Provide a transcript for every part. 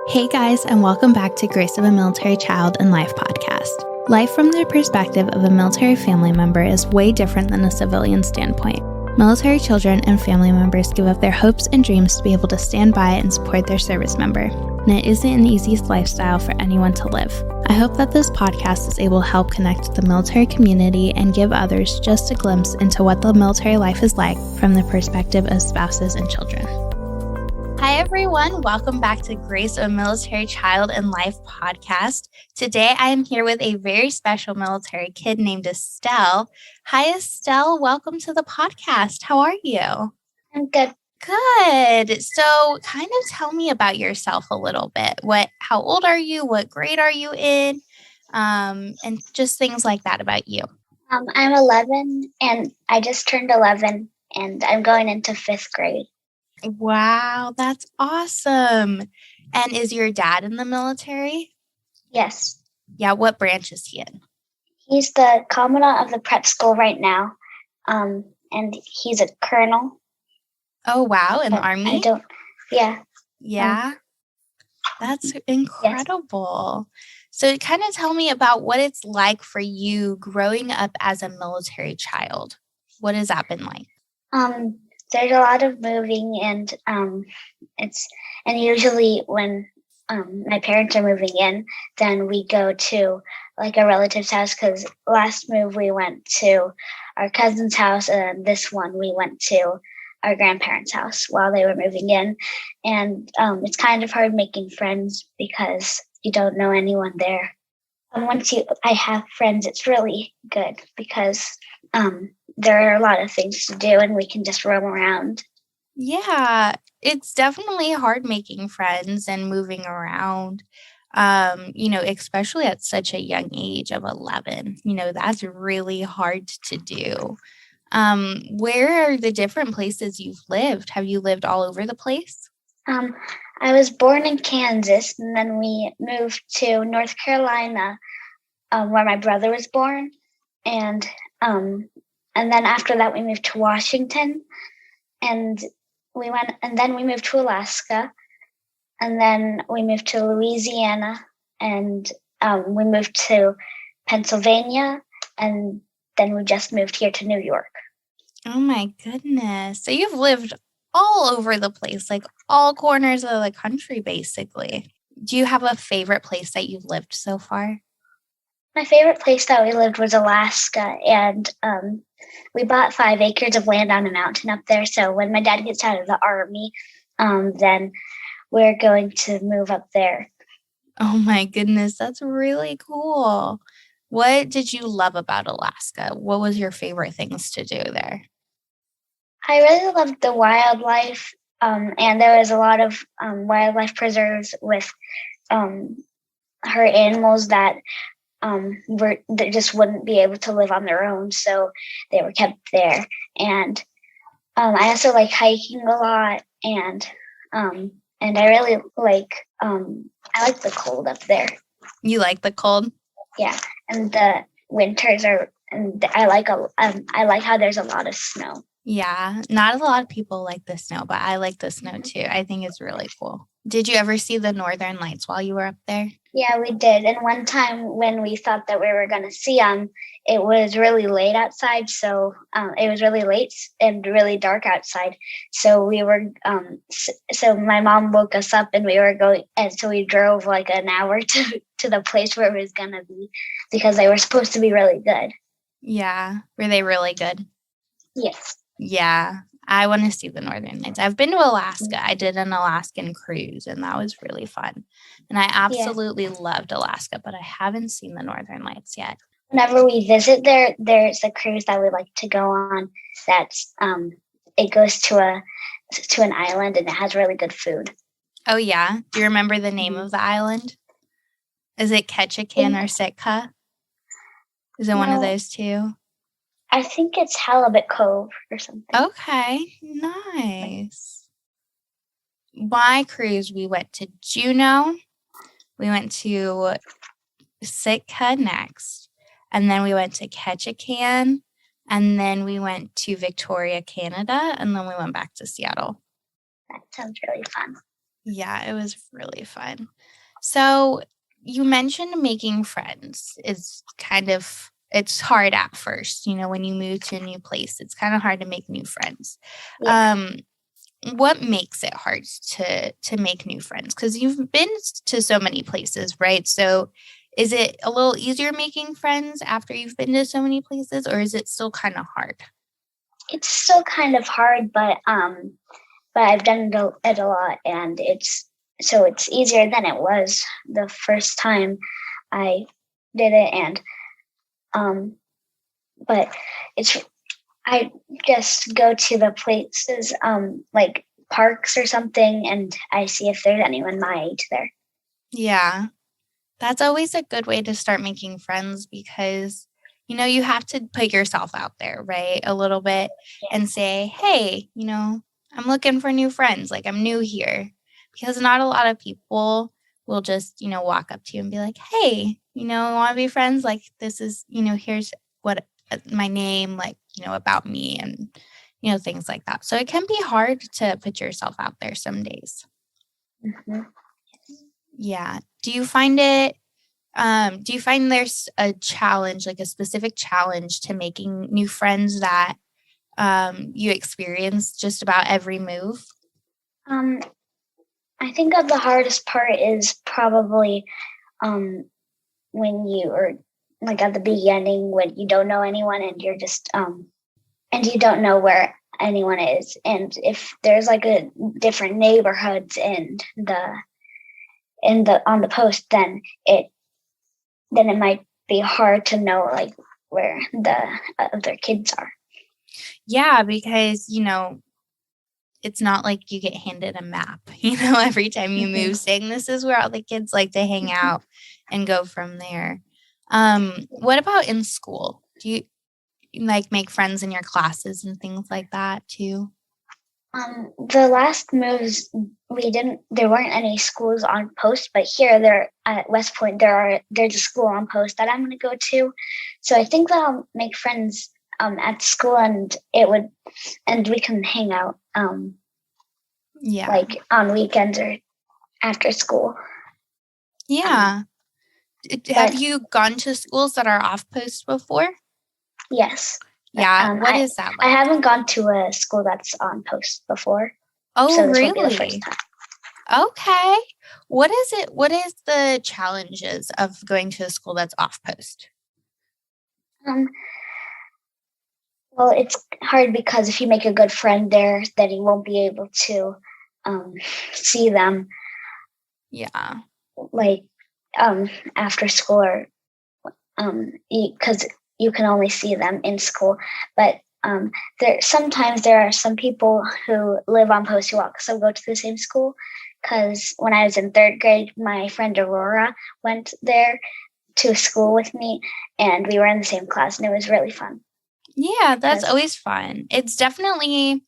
Hey guys, and welcome back to Grace of a Military Child and Life podcast. Life from the perspective of a military family member is way different than a civilian standpoint. Military children and family members give up their hopes and dreams to be able to stand by and support their service member, and it isn't an easy lifestyle for anyone to live. I hope that this podcast is able to help connect the military community and give others just a glimpse into what the military life is like from the perspective of spouses and children. Hi, everyone. Welcome back to Grace of a Military Child and Life podcast. Today, I am here with a very special military kid named Estelle. Hi, Estelle. Welcome to the podcast. How are you? I'm good. Good. So kind of tell me about yourself a little bit. How old are you? What grade are you in? And just things like that about you. I'm 11 and I just turned 11 and I'm going into 5th grade. Wow, that's awesome. And is your dad in the military? Yes. Yeah, what branch is he in? He's the commandant of the prep school right now. And he's a colonel. Oh, wow, in the Army? Yeah. Yeah, that's incredible. Yes. So kind of tell me about what it's like for you growing up as a military child. What has that been like? There's a lot of moving and usually when my parents are moving in, then we go to like a relative's house because last move we went to our cousin's house and this one we went to our grandparents' house while they were moving in. And it's kind of hard making friends because you don't know anyone there. And once I have friends, it's really good because there are a lot of things to do and we can just roam around. Yeah, it's definitely hard making friends and moving around, especially at such a young age of 11. That's really hard to do. Where are the different places you've lived? Have you lived all over the place? I was born in Kansas and then we moved to North Carolina where my brother was born. And then after that, we moved to Washington, and then we moved to Alaska, and then we moved to Louisiana, and we moved to Pennsylvania, and then we just moved here to New York. Oh my goodness! So you've lived all over the place, like all corners of the country, basically. Do you have a favorite place that you've lived so far? My favorite place that we lived was Alaska, and we bought 5 acres of land on a mountain up there. So when my dad gets out of the Army, then we're going to move up there. Oh my goodness, that's really cool. What did you love about Alaska? What was your favorite things to do there? I really loved the wildlife, and there was a lot of wildlife preserves with her animals that that just wouldn't be able to live on their own, so they were kept there. And I also like hiking a lot, and I really like I like the cold up there. You like the cold? Yeah, and the winters are, and I like how there's a lot of snow. Yeah, not a lot of people like the snow, but I like the snow too. I think it's really cool. Did you ever see the Northern Lights while you were up there? Yeah, we did. And one time when we thought that we were going to see them, it was really late outside. So it was really late and really dark outside. So we were, so my mom woke us up and we were going, and so we drove like an hour to the place where it was going to be because they were supposed to be really good. Yeah. Were they really good? Yes. Yeah. I want to see the Northern Lights. I've been to Alaska. I did an Alaskan cruise, and that was really fun. And I absolutely loved Alaska, but I haven't seen the Northern Lights yet. Whenever we visit there's a cruise that we like to go on. That's it goes to an island, and it has really good food. Oh yeah. Do you remember the name of the island? Is it Ketchikan or Sitka? Is it one of those two? I think it's Halibut Cove or something. Okay, nice. My cruise, we went to Juneau, we went to Sitka next, and then we went to Ketchikan, and then we went to Victoria, Canada, and then we went back to Seattle. That sounds really fun. Yeah, it was really fun. So you mentioned making friends is it's hard at first, when you move to a new place, it's kind of hard to make new friends. Yeah. Um, what makes it hard to make new friends? Because you've been to so many places, right? So is it a little easier making friends after you've been to so many places, or is it still kind of hard? It's still kind of hard, but I've done it a lot, and it's easier than it was the first time I did it, and but it's I just go to the places like parks or something, and I see if there's anyone my age there. Yeah. That's always a good way to start making friends because, you have to put yourself out there, right? A little bit and say, hey, I'm looking for new friends. Like, I'm new here. Because not a lot of people will just, walk up to you and be like, hey, want to be friends? Like, this is, here's what my name, like, about me and, things like that. So it can be hard to put yourself out there some days. Mm-hmm. Yeah. Do you find there's a challenge, like a specific challenge to making new friends that you experience just about every move? I think that the hardest part is probably when you are like at the beginning when you don't know anyone and you're just and you don't know where anyone is, and if there's like a different neighborhoods in the on the post, then it might be hard to know like where the other kids are. Yeah, because, it's not like you get handed a map, every time you move saying this is where all the kids like to hang out and go from there. What about in school? Do you like make friends in your classes and things like that too? The last moves there weren't any schools on post, but here there at West Point there's a school on post that I'm gonna go to. So I think that I'll make friends at school, and we can hang out Yeah. like on weekends or after school. Yeah. Have you gone to schools that are off post before? Yes. Yeah. What is that like? I haven't gone to a school that's on post before. Oh, so this really? will be the first time. Okay. What is the challenges of going to a school that's off post? Well, it's hard because if you make a good friend there, then you won't be able to see them. Yeah. Like after school, or because you can only see them in school. But sometimes there are some people who live on post who also go to the same school. Because when I was in third grade, my friend Aurora went there to school with me, and we were in the same class, and it was really fun. Yeah, that's always fun. It's definitely,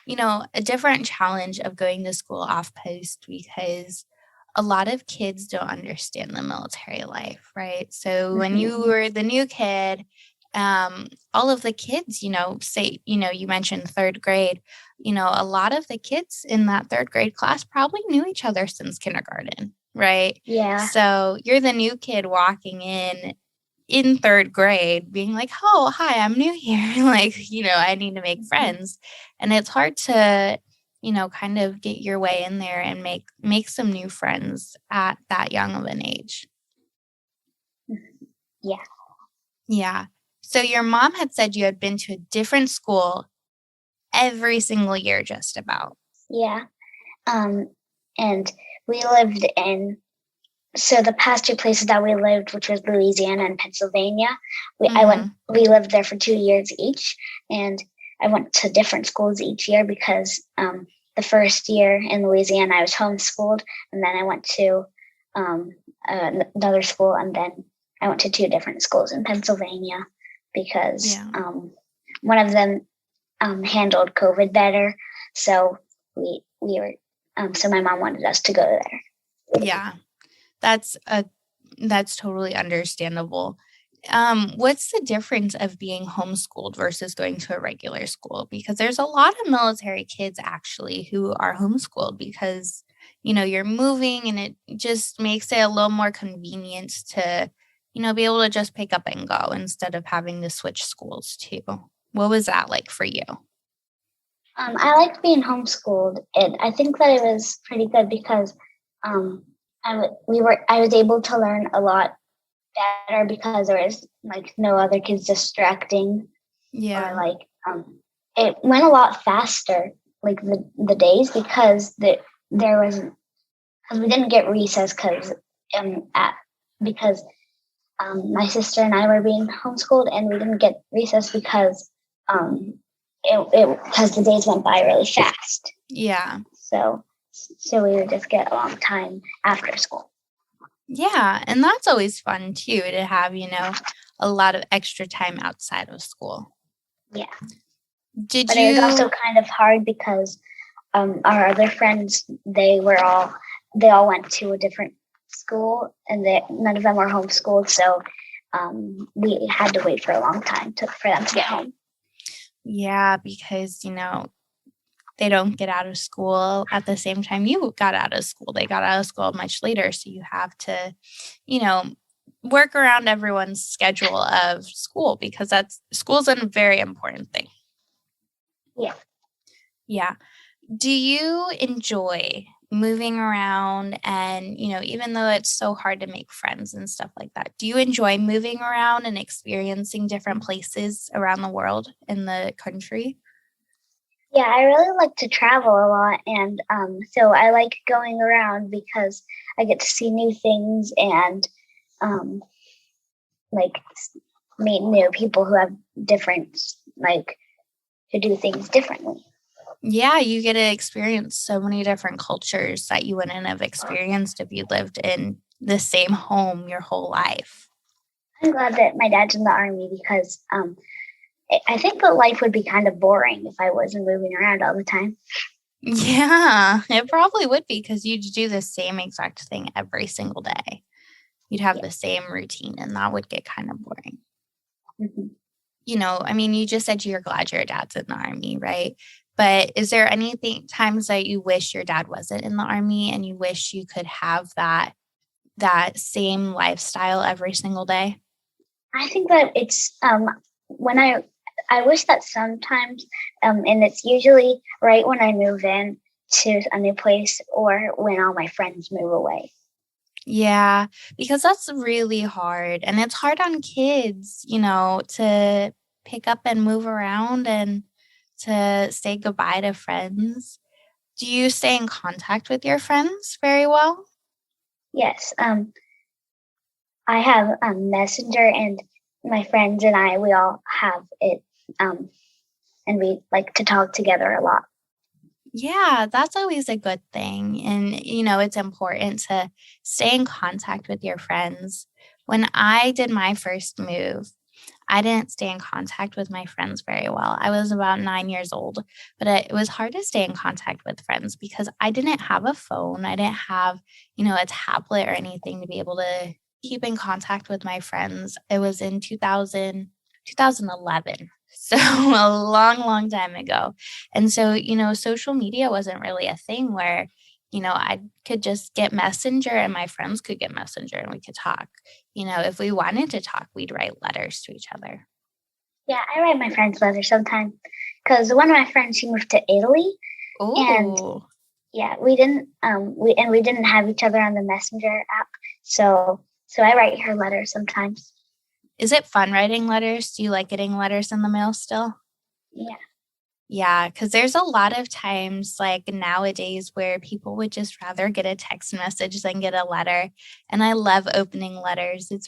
a different challenge of going to school off post because a lot of kids don't understand the military life, right? So when you were the new kid, all of the kids, say, you mentioned third grade, a lot of the kids in that third grade class probably knew each other since kindergarten, right? Yeah. So you're the new kid walking in third grade being like, oh, hi, I'm new here. Like, I need to make friends. And it's hard to, kind of get your way in there and make some new friends at that young of an age. Yeah. Yeah. So your mom had said you had been to a different school every single year, just about. Yeah. And we lived so the past two places that we lived, which was Louisiana and Pennsylvania, we lived there for 2 years each, and I went to different schools each year because the first year in Louisiana I was homeschooled, and then I went to another school, and then I went to 2 different schools in Pennsylvania because one of them handled COVID better, so we were so my mom wanted us to go there. Yeah. That's totally understandable. What's the difference of being homeschooled versus going to a regular school? Because there's a lot of military kids actually who are homeschooled because you're moving, and it just makes it a little more convenient to, be able to just pick up and go instead of having to switch schools too. What was that like for you? I liked being homeschooled. I think that it was pretty good because I was able to learn a lot better because there was like no other kids distracting. Yeah. Or like it went a lot faster, like the days, because there wasn't, because we didn't get recess because my sister and I were being homeschooled, and we didn't get recess because because the days went by really fast. Yeah. So we would just get a long time after school. Yeah, and that's always fun too, to have, a lot of extra time outside of school. Yeah. But it was also kind of hard because our other friends, they all went to a different school, and none of them were homeschooled, so we had to wait for a long time for them to get home. Yeah, because, they don't get out of school at the same time you got out of school. They got out of school much later, so you have to, work around everyone's schedule of school, because school's a very important thing. Yeah. Yeah. Do you enjoy moving around and, even though it's so hard to make friends and stuff like that, do you enjoy moving around and experiencing different places around the world in the country? Yeah, I really like to travel a lot, and so I like going around because I get to see new things and like meet new people who have different, like, who do things differently. Yeah, you get to experience so many different cultures that you wouldn't have experienced if you lived in the same home your whole life. I'm glad that my dad's in the Army because I think that life would be kind of boring if I wasn't moving around all the time. Yeah, it probably would be, because you'd do the same exact thing every single day. You'd have the same routine, and that would get kind of boring. Mm-hmm. You just said you're glad your dad's in the Army, right? But is there times that you wish your dad wasn't in the Army and you wish you could have that same lifestyle every single day? I think that it's when I wish that sometimes, and it's usually right when I move in to a new place or when all my friends move away. Yeah, because that's really hard. And it's hard on kids, to pick up and move around and to say goodbye to friends. Do you stay in contact with your friends very well? Yes. I have Messenger, and my friends and we all have it. And we like to talk together a lot. Yeah, that's always a good thing. And, it's important to stay in contact with your friends. When I did my first move, I didn't stay in contact with my friends very well. I was about 9 years old, but it was hard to stay in contact with friends because I didn't have a phone. I didn't have, a tablet or anything to be able to keep in contact with my friends. It was in 2011. So a long, long time ago. And so, social media wasn't really a thing where, I could just get Messenger and my friends could get Messenger and we could talk. If we wanted to talk, we'd write letters to each other. Yeah, I write my friends letters sometimes because one of my friends, she moved to Italy. Ooh. And yeah, we didn't we didn't have each other on the Messenger app. So I write her letters sometimes. Is it fun writing letters? Do you like getting letters in the mail still? Yeah. Yeah, because there's a lot of times like nowadays where people would just rather get a text message than get a letter. And I love opening letters. It's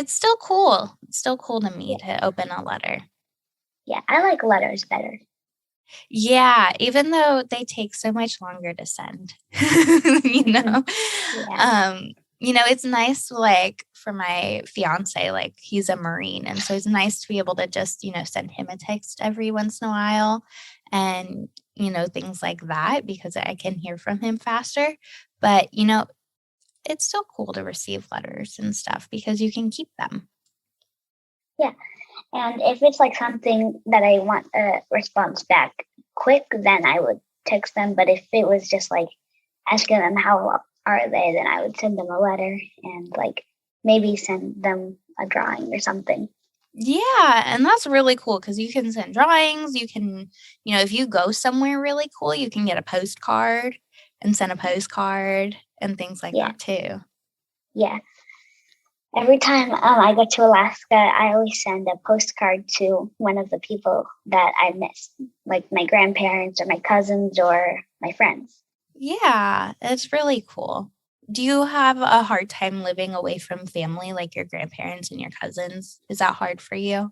still cool. It's still cool to me to open a letter. Yeah, I like letters better. Yeah, even though they take so much longer to send, Yeah. It's nice, like for my fiance, like he's a Marine. And so it's nice to be able to just, send him a text every once in a while and, things like that, because I can hear from him faster. But, it's still cool to receive letters and stuff because you can keep them. Yeah. And if it's like something that I want a response back quick, then I would text them. But if it was just like asking them how are they, then I would send them a letter and like maybe send them a drawing or something. Yeah, and that's really cool because you can send drawings. You can, if you go somewhere really cool, you can get a postcard and send a postcard and things like that too. Yeah. Every time I go to Alaska, I always send a postcard to one of the people that I miss, like my grandparents or my cousins or my friends. Yeah, it's really cool. Do you have a hard time living away from family, like your grandparents and your cousins? Is that hard for you?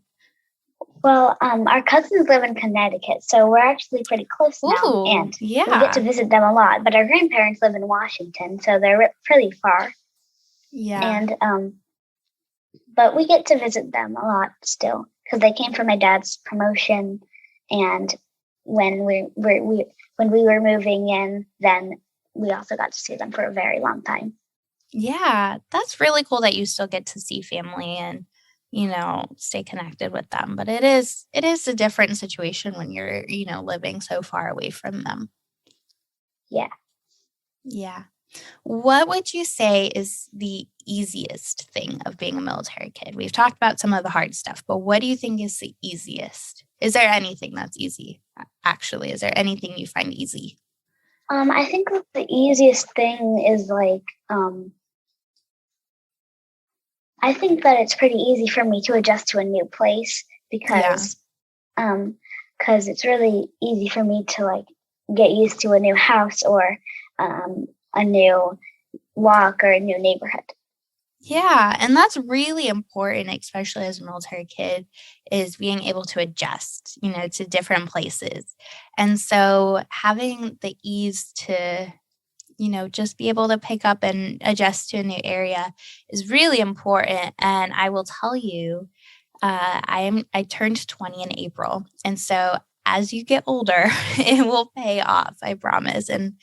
Well, our cousins live in Connecticut, so we're actually pretty close now, and we get to visit them a lot. But our grandparents live in Washington, so they're pretty far. Yeah. And but we get to visit them a lot still because they came for my dad's promotion, and when we were moving in, then we also got to see them for a very long time. Yeah, that's really cool that you still get to see family and, stay connected with them. But it is a different situation when you're, living so far away from them. Yeah. Yeah. What would you say is the easiest thing of being a military kid? We've talked about some of the hard stuff, but what do you think is the easiest? Is there anything that's easy, actually? Is there anything you find easy? I think the easiest thing is like, I think that it's pretty easy for me to adjust to a new place because it's really easy for me to like get used to a new house or a new walk or a new neighborhood. Yeah, and that's really important, especially as a military kid, is being able to adjust, to different places. And so having the ease to, just be able to pick up and adjust to a new area is really important. And I will tell you, I turned 20 in April. And so as you get older, it will pay off, I promise. And,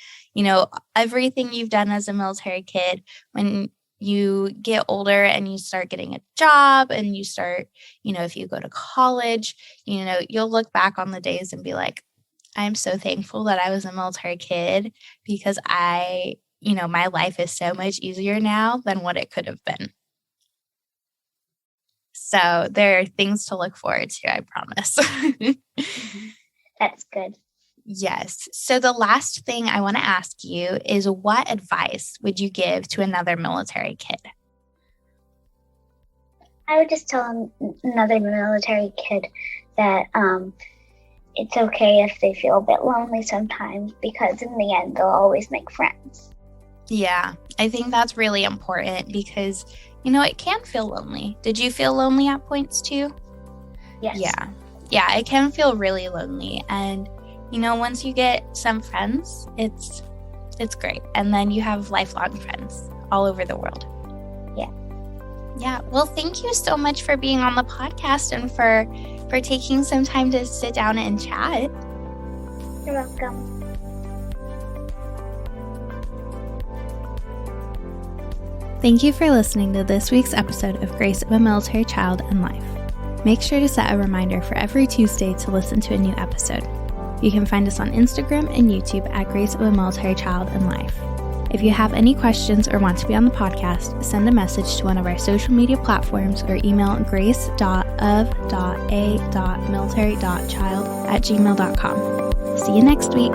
everything you've done as a military kid, when you get older and you start getting a job and you start, if you go to college, you'll look back on the days and be like, I'm so thankful that I was a military kid because my life is so much easier now than what it could have been. So there are things to look forward to, I promise. That's good. Yes. So the last thing I want to ask you is, what advice would you give to another military kid? I would just tell another military kid that it's okay if they feel a bit lonely sometimes because in the end, they'll always make friends. Yeah, I think that's really important because, it can feel lonely. Did you feel lonely at points too? Yes. Yeah, it can feel really lonely. And, once you get some friends, it's great. And then you have lifelong friends all over the world. Yeah. Yeah. Well, thank you so much for being on the podcast and for taking some time to sit down and chat. You're welcome. Thank you for listening to this week's episode of Grace of a Military Child and Life. Make sure to set a reminder for every Tuesday to listen to a new episode. You can find us on Instagram and YouTube at Grace of a Military Child and Life. If you have any questions or want to be on the podcast, send a message to one of our social media platforms or email grace.of.a.military.child@gmail.com. See you next week.